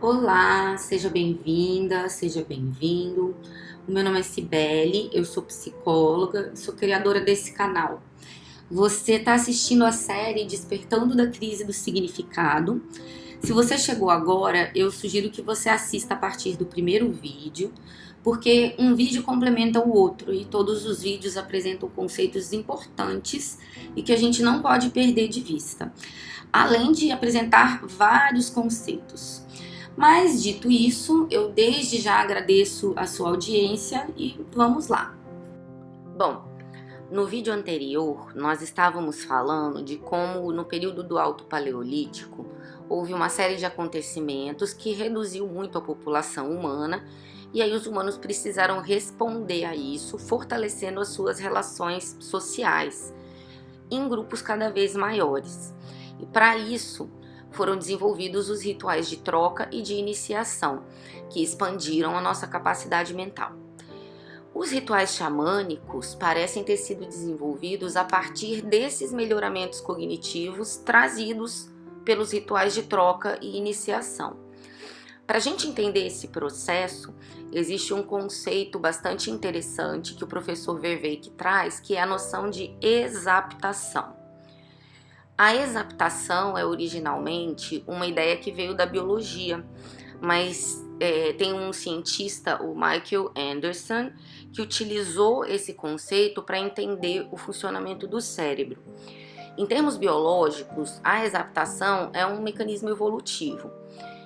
Olá, seja bem-vinda, seja bem-vindo. O meu nome é Cibele, eu sou psicóloga e sou criadora desse canal. Você está assistindo a série Despertando da Crise do Significado. Se você chegou agora, eu sugiro que você assista a partir do primeiro vídeo, porque um vídeo complementa o outro e todos os vídeos apresentam conceitos importantes e que a gente não pode perder de vista, além de apresentar vários conceitos. Mas dito isso, eu desde já agradeço a sua audiência e vamos lá. Bom, no vídeo anterior nós estávamos falando de como no período do Alto Paleolítico houve uma série de acontecimentos que reduziu muito a população humana e aí os humanos precisaram responder a isso, fortalecendo as suas relações sociais em grupos cada vez maiores. E para isso foram desenvolvidos os rituais de troca e de iniciação, que expandiram a nossa capacidade mental. Os rituais xamânicos parecem ter sido desenvolvidos a partir desses melhoramentos cognitivos trazidos pelos rituais de troca e iniciação. Para a gente entender esse processo, existe um conceito bastante interessante que o professor Verweek traz, que é a noção de exaptação. A exaptação é originalmente uma ideia que veio da biologia, mas tem um cientista, o Michael Anderson, que utilizou esse conceito para entender o funcionamento do cérebro. Em termos biológicos, a exaptação é um mecanismo evolutivo.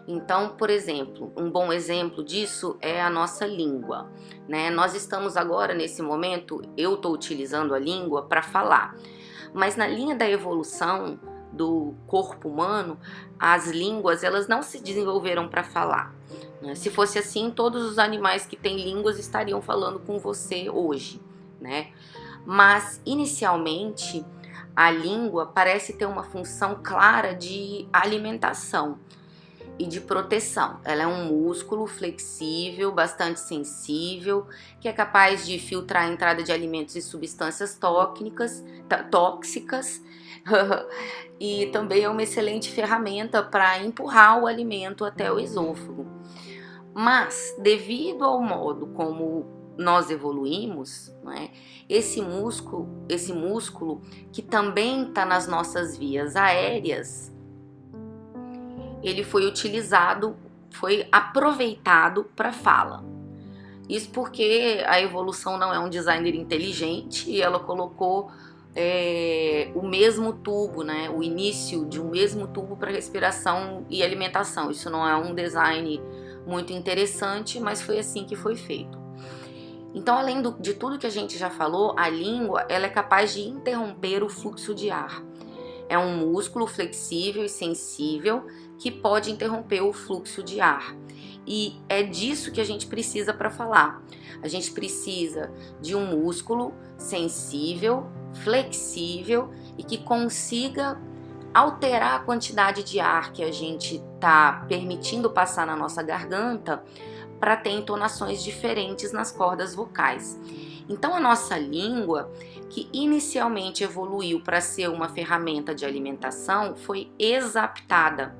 Então, por exemplo, um bom exemplo disso é a nossa língua, né? Nós estamos agora, nesse momento, eu estou utilizando a língua para falar. Mas na linha da evolução do corpo humano, as línguas elas não se desenvolveram para falar, né? Se fosse assim, todos os animais que têm línguas estariam falando com você hoje, né? Mas inicialmente a língua parece ter uma função clara de alimentação e de proteção. Ela é um músculo flexível, bastante sensível, que é capaz de filtrar a entrada de alimentos e substâncias tóxicas e também é uma excelente ferramenta para empurrar o alimento até o esôfago. Mas, devido ao modo como nós evoluímos, né, esse músculo que também está nas nossas vias aéreas, ele foi aproveitado para fala. Isso porque a evolução não é um designer inteligente e ela colocou o mesmo tubo, né, o início de um mesmo tubo para respiração e alimentação. Isso não é um design muito interessante, mas foi assim que foi feito. Então, além de tudo que a gente já falou, a língua ela é capaz de interromper o fluxo de ar. É um músculo flexível e sensível que pode interromper o fluxo de ar. E é disso que a gente precisa para falar. A gente precisa de um músculo sensível, flexível e que consiga alterar a quantidade de ar que a gente está permitindo passar na nossa garganta para ter entonações diferentes nas cordas vocais. Então a nossa língua, que inicialmente evoluiu para ser uma ferramenta de alimentação, foi exaptada.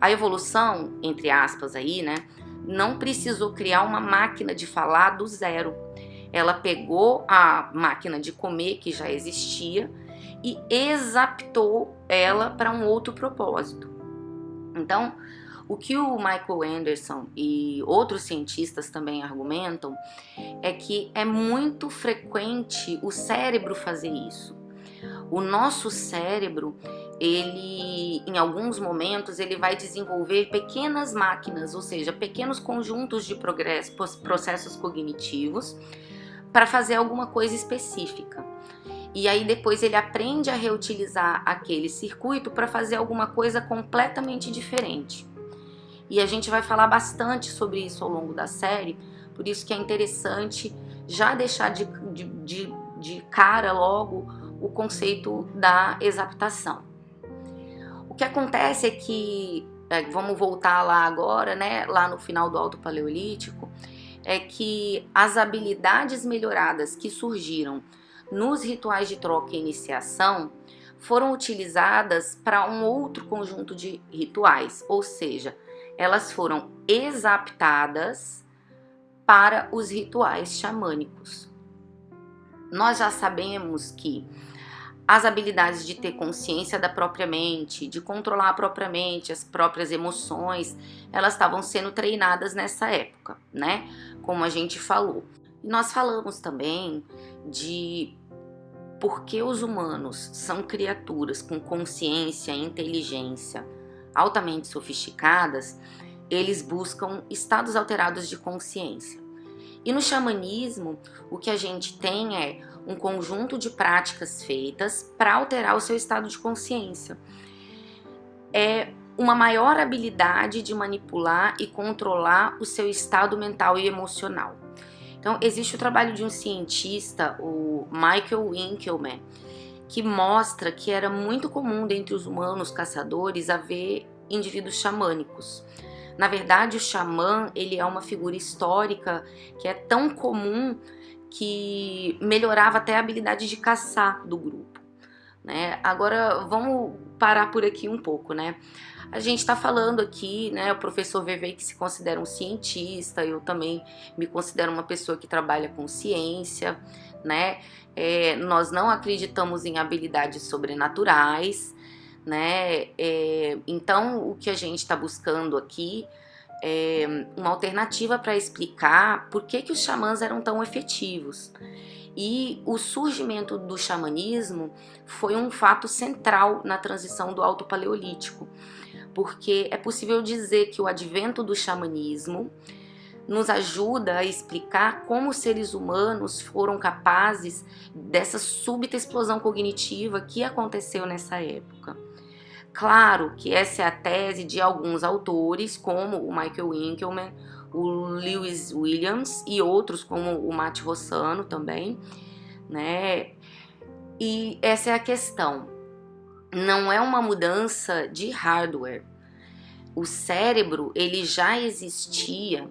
A evolução, entre aspas aí, né, não precisou criar uma máquina de falar do zero. Ela pegou a máquina de comer que já existia e exaptou ela para um outro propósito. Então, o que o Michael Anderson e outros cientistas também argumentam é que é muito frequente o cérebro fazer isso. O nosso cérebro, ele, em alguns momentos, ele vai desenvolver pequenas máquinas, ou seja, pequenos conjuntos de processos cognitivos para fazer alguma coisa específica. E aí depois ele aprende a reutilizar aquele circuito para fazer alguma coisa completamente diferente. E a gente vai falar bastante sobre isso ao longo da série, por isso que é interessante já deixar de cara logo o conceito da exaptação. O que acontece é que, vamos voltar lá agora, né, lá no final do Alto Paleolítico, é que as habilidades melhoradas que surgiram nos rituais de troca e iniciação foram utilizadas para um outro conjunto de rituais, ou seja, elas foram exaptadas para os rituais xamânicos. Nós já sabemos que as habilidades de ter consciência da própria mente, de controlar a própria mente, as próprias emoções, elas estavam sendo treinadas nessa época, né? Como a gente falou. E nós falamos também de por que os humanos são criaturas com consciência e inteligência altamente sofisticadas, eles buscam estados alterados de consciência. E no xamanismo, o que a gente tem é um conjunto de práticas feitas para alterar o seu estado de consciência. É uma maior habilidade de manipular e controlar o seu estado mental e emocional. Então, existe o trabalho de um cientista, o Michael Winkelmann, que mostra que era muito comum dentre os humanos caçadores haver indivíduos xamânicos. Na verdade, o xamã, ele é uma figura histórica que é tão comum que melhorava até a habilidade de caçar do grupo, né? Agora, vamos parar por aqui um pouco, né? A gente está falando aqui, né? O professor Vevey que se considera um cientista, eu também me considero uma pessoa que trabalha com ciência, né? Nós não acreditamos em habilidades sobrenaturais, né? Então, o que a gente está buscando aqui é uma alternativa para explicar por que os xamãs eram tão efetivos. E o surgimento do xamanismo foi um fato central na transição do Alto Paleolítico, porque é possível dizer que o advento do xamanismo nos ajuda a explicar como os seres humanos foram capazes dessa súbita explosão cognitiva que aconteceu nessa época. Claro que essa é a tese de alguns autores, como o Michael Winkelmann, o Lewis Williams e outros, como o Matt Rossano também, né? E essa é a questão. Não é uma mudança de hardware. O cérebro, ele já existia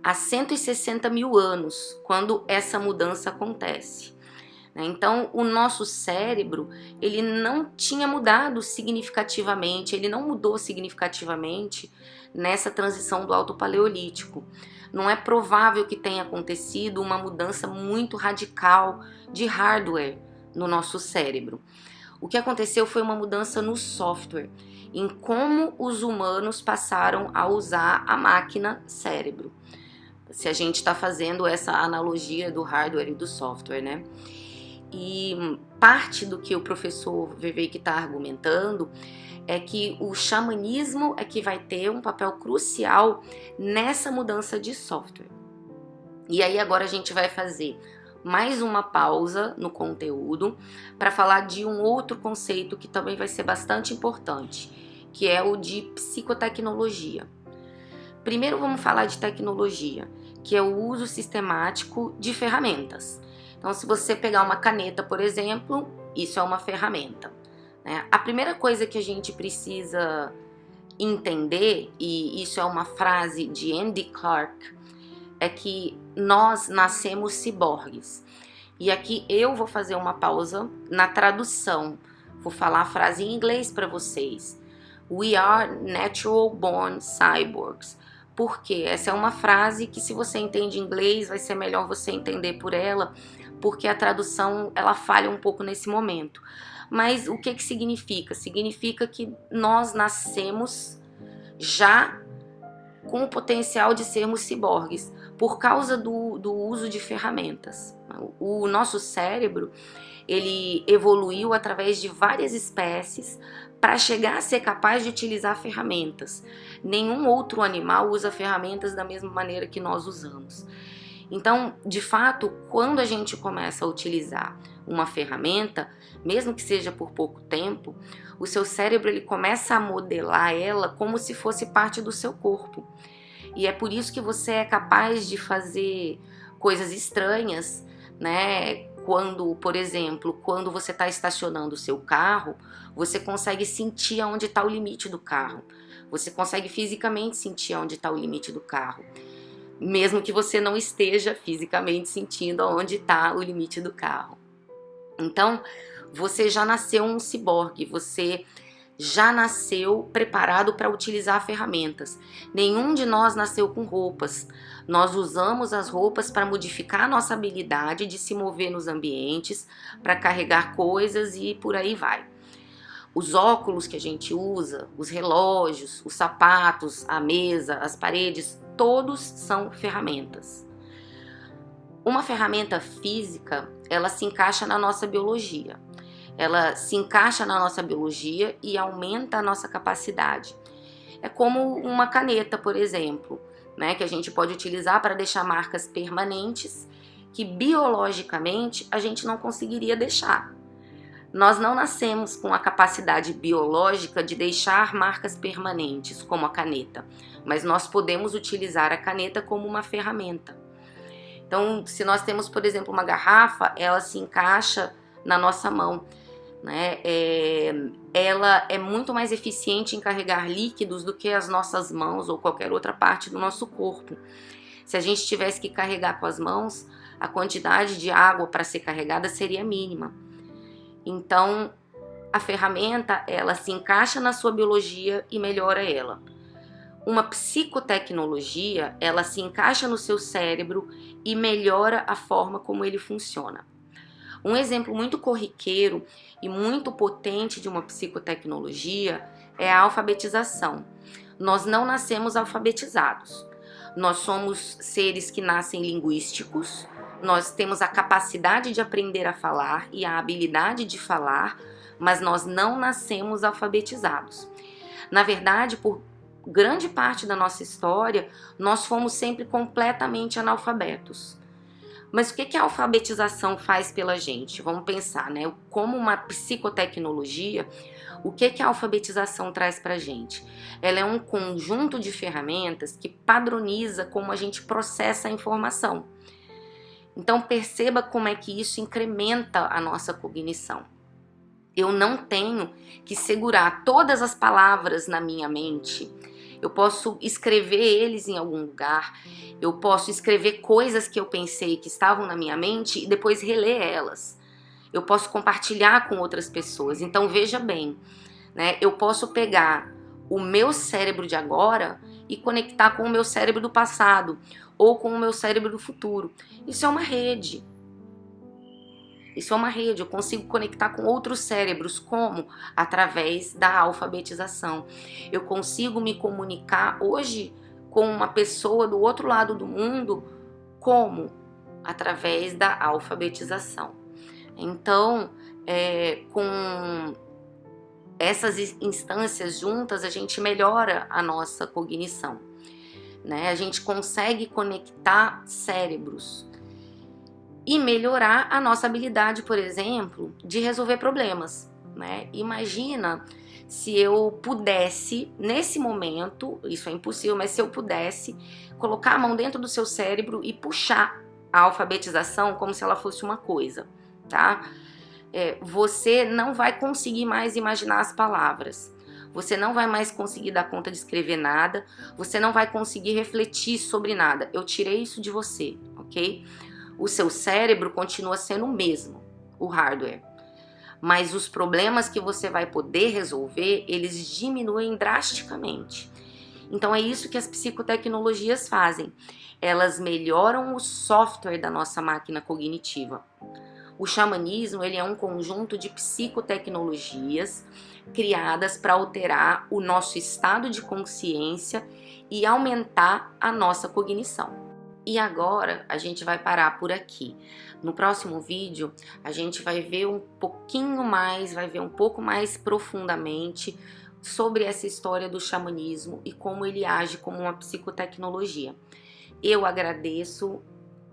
há 160 mil anos, quando essa mudança acontece. Então, o nosso cérebro, ele não tinha mudado significativamente, ele não mudou significativamente nessa transição do Alto Paleolítico. Não é provável que tenha acontecido uma mudança muito radical de hardware no nosso cérebro. O que aconteceu foi uma mudança no software, em como os humanos passaram a usar a máquina cérebro. Se a gente está fazendo essa analogia do hardware e do software, né? E parte do que o professor Vevey está argumentando é que o xamanismo é que vai ter um papel crucial nessa mudança de software. E aí agora a gente vai fazer mais uma pausa no conteúdo para falar de um outro conceito que também vai ser bastante importante, que é o de psicotecnologia. Primeiro vamos falar de tecnologia, que é o uso sistemático de ferramentas. Então, se você pegar uma caneta, por exemplo, isso é uma ferramenta, né? A primeira coisa que a gente precisa entender, e isso é uma frase de Andy Clark, é que nós nascemos ciborgues. E aqui eu vou fazer uma pausa na tradução. Vou falar a frase em inglês para vocês. We are natural born cyborgs. Porque essa é uma frase que, se você entende inglês, vai ser melhor você entender por ela, porque a tradução ela falha um pouco nesse momento. Mas o que significa? Significa que nós nascemos já com o potencial de sermos ciborgues, por causa do uso de ferramentas. O nosso cérebro, ele evoluiu através de várias espécies para chegar a ser capaz de utilizar ferramentas. Nenhum outro animal usa ferramentas da mesma maneira que nós usamos. Então, de fato, quando a gente começa a utilizar uma ferramenta, mesmo que seja por pouco tempo, o seu cérebro ele começa a modelar ela como se fosse parte do seu corpo. E é por isso que você é capaz de fazer coisas estranhas, né? Quando, por exemplo, quando você está estacionando o seu carro, você consegue sentir onde está o limite do carro. Você consegue fisicamente sentir onde está o limite do carro, mesmo que você não esteja fisicamente sentindo onde está o limite do carro. Então, você já nasceu um ciborgue, você já nasceu preparado para utilizar ferramentas. Nenhum de nós nasceu com roupas. Nós usamos as roupas para modificar a nossa habilidade de se mover nos ambientes, para carregar coisas e por aí vai. Os óculos que a gente usa, os relógios, os sapatos, a mesa, as paredes, todos são ferramentas. Uma ferramenta física, ela se encaixa na nossa biologia. Ela se encaixa na nossa biologia e aumenta a nossa capacidade. É como uma caneta, por exemplo, né, que a gente pode utilizar para deixar marcas permanentes que biologicamente a gente não conseguiria deixar. Nós não nascemos com a capacidade biológica de deixar marcas permanentes, como a caneta, mas nós podemos utilizar a caneta como uma ferramenta. Então, se nós temos, por exemplo, uma garrafa, ela se encaixa na nossa mão, né? Ela é muito mais eficiente em carregar líquidos do que as nossas mãos ou qualquer outra parte do nosso corpo. Se a gente tivesse que carregar com as mãos, a quantidade de água para ser carregada seria mínima. Então, a ferramenta, ela se encaixa na sua biologia e melhora ela. Uma psicotecnologia, ela se encaixa no seu cérebro e melhora a forma como ele funciona. Um exemplo muito corriqueiro e muito potente de uma psicotecnologia é a alfabetização. Nós não nascemos alfabetizados. Nós somos seres que nascem linguísticos. Nós temos a capacidade de aprender a falar e a habilidade de falar, mas nós não nascemos alfabetizados. Na verdade, por grande parte da nossa história, nós fomos sempre completamente analfabetos. Mas o que a alfabetização faz pela gente? Vamos pensar, né? Como uma psicotecnologia, o que a alfabetização traz pra gente? Ela é um conjunto de ferramentas que padroniza como a gente processa a informação. Então perceba como é que isso incrementa a nossa cognição. Eu não tenho que segurar todas as palavras na minha mente. Eu posso escrever eles em algum lugar. Eu posso escrever coisas que eu pensei que estavam na minha mente e depois reler elas. Eu posso compartilhar com outras pessoas. Então veja bem, né? Eu posso pegar o meu cérebro de agora e conectar com o meu cérebro do passado ou com o meu cérebro do futuro. Isso é uma rede. Isso é uma rede, eu consigo conectar com outros cérebros, como? Através da alfabetização. Eu consigo me comunicar hoje com uma pessoa do outro lado do mundo, como? Através da alfabetização. Então, com essas instâncias juntas, a gente melhora a nossa cognição, né? A gente consegue conectar cérebros e melhorar a nossa habilidade, por exemplo, de resolver problemas, né? Imagina se eu pudesse, nesse momento, isso é impossível, mas se eu pudesse colocar a mão dentro do seu cérebro e puxar a alfabetização como se ela fosse uma coisa, tá? Você não vai conseguir mais imaginar as palavras. Você não vai mais conseguir dar conta de escrever nada. Você não vai conseguir refletir sobre nada. Eu tirei isso de você, ok? O seu cérebro continua sendo o mesmo, o hardware. Mas os problemas que você vai poder resolver, eles diminuem drasticamente. Então é isso que as psicotecnologias fazem. Elas melhoram o software da nossa máquina cognitiva. O xamanismo, ele é um conjunto de psicotecnologias criadas para alterar o nosso estado de consciência e aumentar a nossa cognição. E agora a gente vai parar por aqui. No próximo vídeo a gente vai ver um pouquinho mais, vai ver um pouco mais profundamente sobre essa história do xamanismo e como ele age como uma psicotecnologia. Eu agradeço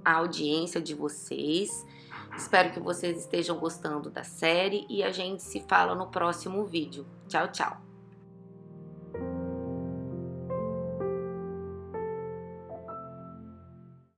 a audiência de vocês, espero que vocês estejam gostando da série e a gente se fala no próximo vídeo. Tchau, tchau!